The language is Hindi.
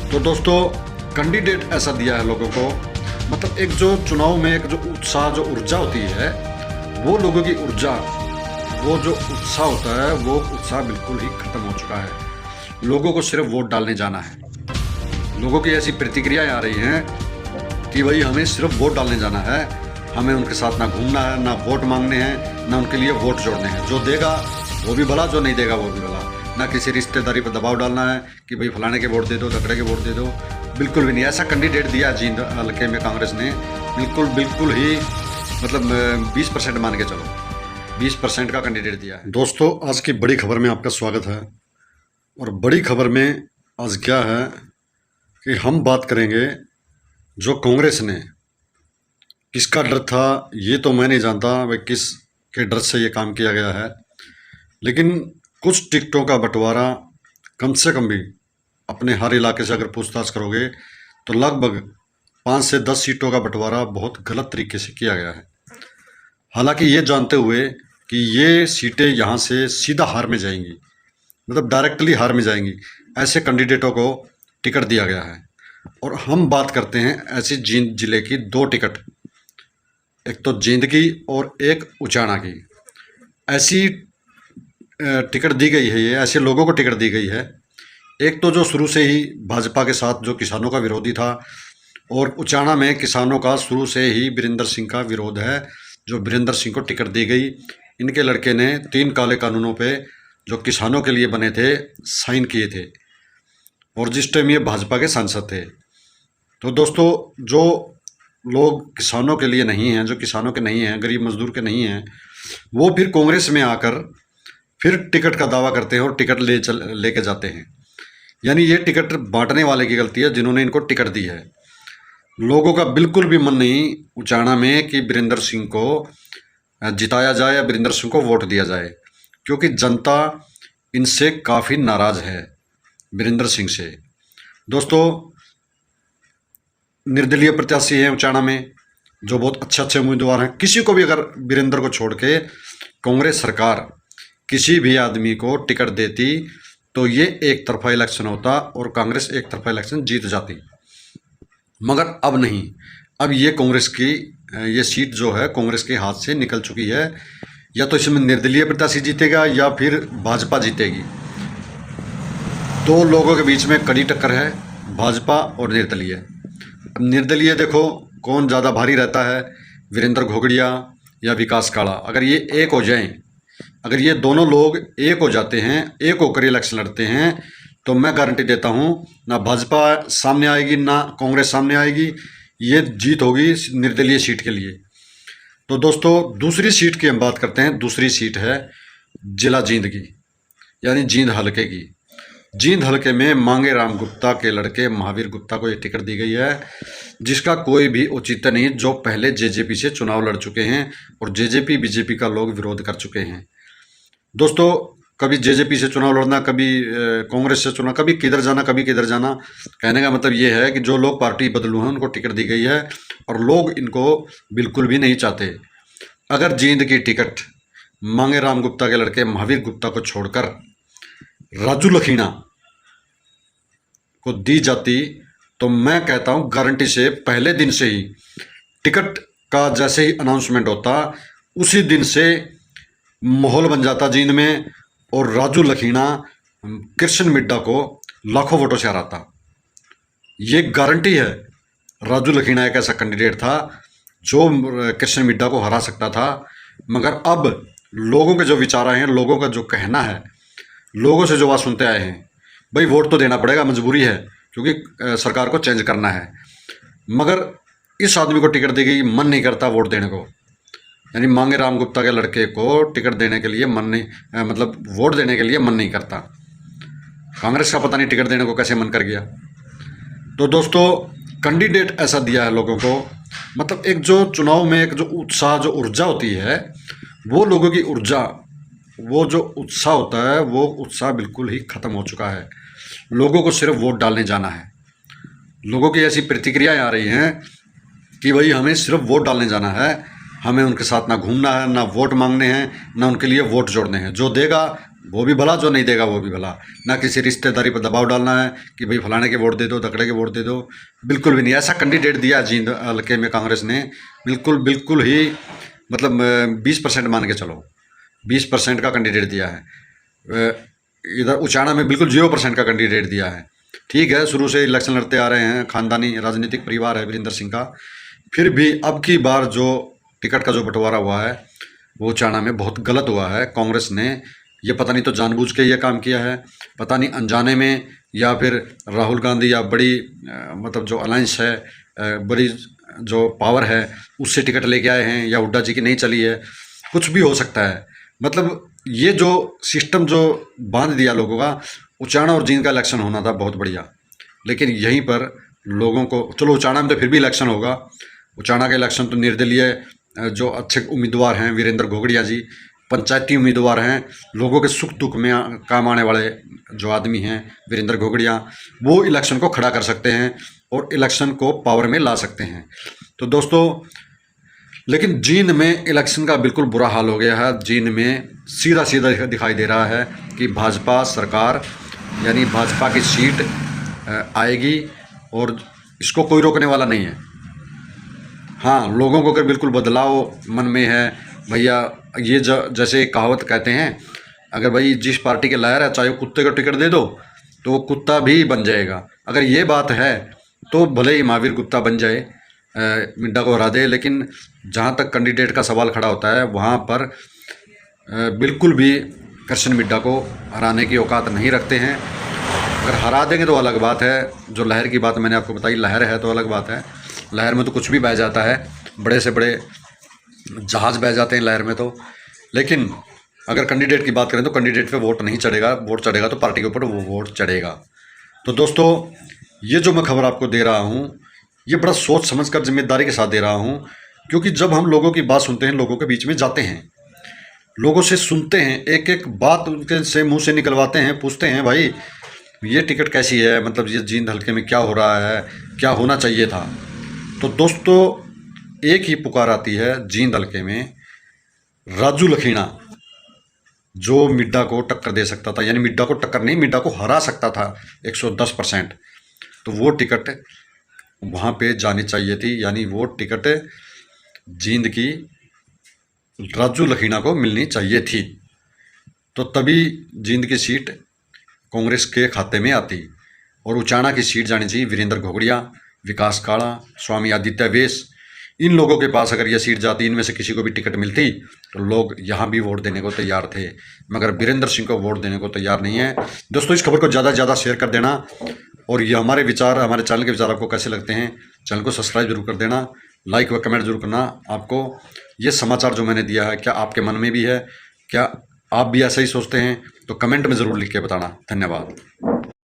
तो दोस्तों कैंडिडेट ऐसा दिया है लोगों को, मतलब एक जो चुनाव में एक जो उत्साह जो ऊर्जा होती है, वो लोगों की ऊर्जा, वो जो उत्साह होता है वो उत्साह बिल्कुल ही खत्म हो चुका है। लोगों को सिर्फ वोट डालने जाना है। लोगों की ऐसी प्रतिक्रियाएं आ रही हैं कि भाई हमें सिर्फ वोट डालने जाना है, हमें उनके साथ ना घूमना है, ना वोट मांगने हैं, ना उनके लिए वोट जोड़ने हैं। जो देगा वो भी भला, जो नहीं देगा वो भी भला। ना किसी रिश्तेदारी पर दबाव डालना है कि भाई फलाने के वोट दे दो, तकड़े के वोट दे दो, बिल्कुल भी नहीं। ऐसा कैंडिडेट दिया जींद हल्के में कांग्रेस ने, बिल्कुल ही मतलब 20% मान के चलो, 20% का कैंडिडेट दिया है। दोस्तों आज की बड़ी खबर में आपका स्वागत है। और बड़ी खबर में आज क्या है कि हम बात करेंगे जो कांग्रेस ने, किसका डर था ये तो मैं नहीं जानता भाई, किस के डर से ये काम किया गया है, लेकिन कुछ टिकटों का बंटवारा कम से कम भी अपने हर इलाके से अगर पूछताछ करोगे तो लगभग 5 से 10 सीटों का बंटवारा बहुत गलत तरीके से किया गया है। हालांकि ये जानते हुए कि ये सीटें यहाँ से सीधा हार में जाएंगी, मतलब डायरेक्टली हार में जाएंगी, ऐसे कैंडिडेटों को टिकट दिया गया है। और हम बात करते हैं ऐसी जींद जिले की 2 टिकट, एक तो जींद की और एक उचाना की। ऐसी टिकट दी गई है, ये ऐसे लोगों को टिकट दी गई है। एक तो जो शुरू से ही भाजपा के साथ जो किसानों का विरोधी था, और उचाना में किसानों का शुरू से ही वीरेंद्र सिंह का विरोध है, जो वीरेंद्र सिंह को टिकट दी गई। इनके लड़के ने 3 काले कानूनों पे जो किसानों के लिए बने थे साइन किए थे, और जिस टाइम ये भाजपा के सांसद थे। तो दोस्तों जो लोग किसानों के लिए नहीं हैं, जो किसानों के नहीं हैं, गरीब मजदूर के नहीं हैं, वो फिर कांग्रेस में आकर फिर टिकट का दावा करते हैं और टिकट लेके जाते हैं। यानी ये टिकट बांटने वाले की गलती है जिन्होंने इनको टिकट दी है। लोगों का बिल्कुल भी मन नहीं उचाना में कि वीरेंद्र सिंह को जिताया जाए या वीरेंद्र सिंह को वोट दिया जाए, क्योंकि जनता इनसे काफ़ी नाराज़ है, वीरेंद्र सिंह से। दोस्तों निर्दलीय प्रत्याशी हैं उचाना में, जो बहुत अच्छे उम्मीदवार हैं। किसी को भी अगर वीरेंद्र को छोड़ के कांग्रेस सरकार किसी भी आदमी को टिकट देती तो ये एक तरफा इलेक्शन होता और कांग्रेस एक तरफा इलेक्शन जीत जाती। मगर अब नहीं, अब ये कांग्रेस की ये सीट जो है कांग्रेस के हाथ से निकल चुकी है। या तो इसमें निर्दलीय प्रत्याशी जीतेगा या फिर भाजपा जीतेगी। 2 लोगों के बीच में कड़ी टक्कर है, भाजपा और निर्दलीय। अब निर्दलीय देखो कौन ज़्यादा भारी रहता है, वीरेंद्र घोगड़िया या विकास काड़ा। अगर ये एक हो जाएं, अगर ये दोनों लोग एक हो जाते हैं, एक होकर इलेक्शन लड़ते हैं, तो मैं गारंटी देता हूं ना भाजपा सामने आएगी ना कांग्रेस सामने आएगी, ये जीत होगी निर्दलीय सीट के लिए। तो दोस्तों दूसरी सीट की हम बात करते हैं। दूसरी सीट है जिला जींद की, यानी जींद हलके की। जींद हलके में मांगे राम गुप्ता के लड़के महावीर गुप्ता को ये टिकट दी गई है, जिसका कोई भी औचित्य नहीं, जो पहले जेजेपी से चुनाव लड़ चुके हैं और जेजेपी बीजेपी का लोग विरोध कर चुके हैं। दोस्तों कभी जेजेपी से चुनाव लड़ना, कभी कांग्रेस से चुनाव, कभी किधर जाना कभी किधर जाना। कहने का मतलब ये है कि जो लोग पार्टी बदलू हैं उनको टिकट दी गई है और लोग इनको बिल्कुल भी नहीं चाहते। अगर जींद की टिकट मांगे राम गुप्ता के लड़के महावीर गुप्ता को छोड़कर राजू लखीणा को दी जाती तो मैं कहता हूँ गारंटी से पहले दिन से ही टिकट का जैसे ही अनाउंसमेंट होता उसी दिन से माहौल बन जाता जींद में, और राजू लखीणा कृष्ण मिड्डा को लाखों वोटों से हराता। ये गारंटी है। राजू लखीणा एक ऐसा कैंडिडेट था जो कृष्ण मिड्डा को हरा सकता था। मगर अब लोगों के जो विचार आए हैं, लोगों का जो कहना है, लोगों से जो बात सुनते आए हैं, भाई वोट तो देना पड़ेगा, मजबूरी है, क्योंकि सरकार को चेंज करना है। मगर इस आदमी को टिकट दी गई, मन नहीं करता वोट देने को। यानी मांगे राम गुप्ता के लड़के को टिकट देने के लिए मन नहीं, मतलब वोट देने के लिए मन नहीं करता। कांग्रेस का पता नहीं टिकट देने को कैसे मन कर गया। तो दोस्तों कैंडिडेट ऐसा दिया है लोगों को, मतलब एक जो चुनाव में एक जो उत्साह जो ऊर्जा होती है, वो लोगों की ऊर्जा, वो जो उत्साह होता है वो उत्साह बिल्कुल ही ख़त्म हो चुका है। लोगों को सिर्फ वोट डालने जाना है। लोगों की ऐसी प्रतिक्रियाएं आ रही हैं कि भाई हमें सिर्फ वोट डालने जाना है, हमें उनके साथ ना घूमना है, ना वोट मांगने हैं, ना उनके लिए वोट जोड़ने हैं। जो देगा वो भी भला, जो नहीं देगा वो भी भला। ना किसी रिश्तेदारी पर दबाव डालना है कि भाई फलाने के वोट दे दो, धकड़े के वोट दे दो, बिल्कुल भी नहीं। ऐसा कैंडिडेट दिया जींद हल्के में कांग्रेस ने, बिल्कुल बिल्कुल ही मतलब 20% मान के चलो, 20% का कैंडिडेट दिया है। इधर उचाना में बिल्कुल 0% का कैंडिडेट दिया है। ठीक है, शुरू से इलेक्शन लड़ते आ रहे हैं, खानदानी राजनीतिक परिवार है वीरेंद्र सिंह का, फिर भी अब की बार जो टिकट का जो बंटवारा हुआ है वो उचाना में बहुत गलत हुआ है। कांग्रेस ने ये पता नहीं तो जानबूझ के ये काम किया है, पता नहीं अनजाने में, या फिर राहुल गांधी या बड़ी मतलब जो अलायंस है, बड़ी जो पावर है उससे टिकट लेके आए हैं, या हुड्डा जी की नहीं चली है, कुछ भी हो सकता है। मतलब ये जो सिस्टम जो बांध दिया लोगों का, उचाना और जींद का इलेक्शन होना था बहुत बढ़िया, लेकिन यहीं पर लोगों को, चलो उचाना में तो फिर भी इलेक्शन होगा, उचाना का इलेक्शन तो निर्दलीय जो अच्छे उम्मीदवार हैं वीरेंद्र घोगड़िया जी, पंचायती उम्मीदवार हैं, लोगों के सुख दुख में काम आने वाले जो आदमी हैं वीरेंद्र घोगड़िया, वो इलेक्शन को खड़ा कर सकते हैं और इलेक्शन को पावर में ला सकते हैं। तो दोस्तों, लेकिन जींद में इलेक्शन का बिल्कुल बुरा हाल हो गया है। जींद में सीधा सीधा दिखाई दे रहा है कि भाजपा सरकार यानी भाजपा की सीट आएगी और इसको कोई रोकने वाला नहीं है। हाँ, लोगों को अगर बिल्कुल बदलाव मन में है भैया, ये जैसे कहावत कहते हैं, अगर भाई जिस पार्टी के लायर है चाहे वो कुत्ते को टिकट दे दो तो वो कुत्ता भी बन जाएगा। अगर ये बात है तो भले ही महावीर गुप्ता बन जाए, मिड्डा को हरा दे, लेकिन जहाँ तक कैंडिडेट का सवाल खड़ा होता है वहाँ पर बिल्कुल भी कृष्ण मिड्डा को हराने की औकात नहीं रखते हैं। अगर हरा देंगे तो अलग बात है, जो लहर की बात मैंने आपको बताई, लहर है तो अलग बात है। लहर में तो कुछ भी बह जाता है, बड़े से बड़े जहाज़ बह जाते हैं लहर में तो। लेकिन अगर कैंडिडेट की बात करें तो कैंडिडेट पे वोट नहीं चढ़ेगा, वोट चढ़ेगा तो पार्टी के ऊपर वो वोट चढ़ेगा। तो दोस्तों, ये जो मैं खबर आपको दे रहा हूँ ये बड़ा सोच समझकर जिम्मेदारी के साथ दे रहा हूँ, क्योंकि जब हम लोगों की बात सुनते हैं, लोगों के बीच में जाते हैं, लोगों से सुनते हैं, एक एक बात उनके से मुँह से निकलवाते हैं, पूछते हैं भाई ये टिकट कैसी है, मतलब ये जींद हल्के में क्या हो रहा है, क्या होना चाहिए था। तो दोस्तों, एक ही पुकार आती है जींद हल्के में, राजू लखीणा जो मिड्डा को टक्कर दे सकता था, यानी मिड्डा को टक्कर नहीं, मिड्डा को हरा सकता था 110%, तो वो टिकट वहाँ पे जानी चाहिए थी, यानी वो टिकट जींद की राजू लखीणा को मिलनी चाहिए थी। तो तभी जींद की सीट कांग्रेस के खाते में आती और उचाना की सीट जानी चाहिए वीरेंद्र घोगड़िया, विकास काड़ा, स्वामी आदित्य वैस, इन लोगों के पास अगर ये सीट जाती, इनमें से किसी को भी टिकट मिलती तो लोग यहाँ भी वोट देने को तैयार थे, मगर वीरेंद्र सिंह को वोट देने को तैयार नहीं है। दोस्तों, इस खबर को ज़्यादा से ज़्यादा शेयर कर देना, और ये हमारे विचार, हमारे चैनल के विचार आपको कैसे लगते हैं, चैनल को सब्सक्राइब जरूर कर देना, लाइक व कमेंट जरूर करना। आपको ये समाचार जो मैंने दिया है क्या आपके मन में भी है, क्या आप भी ऐसा ही सोचते हैं, तो कमेंट में ज़रूर लिख के बताना। धन्यवाद।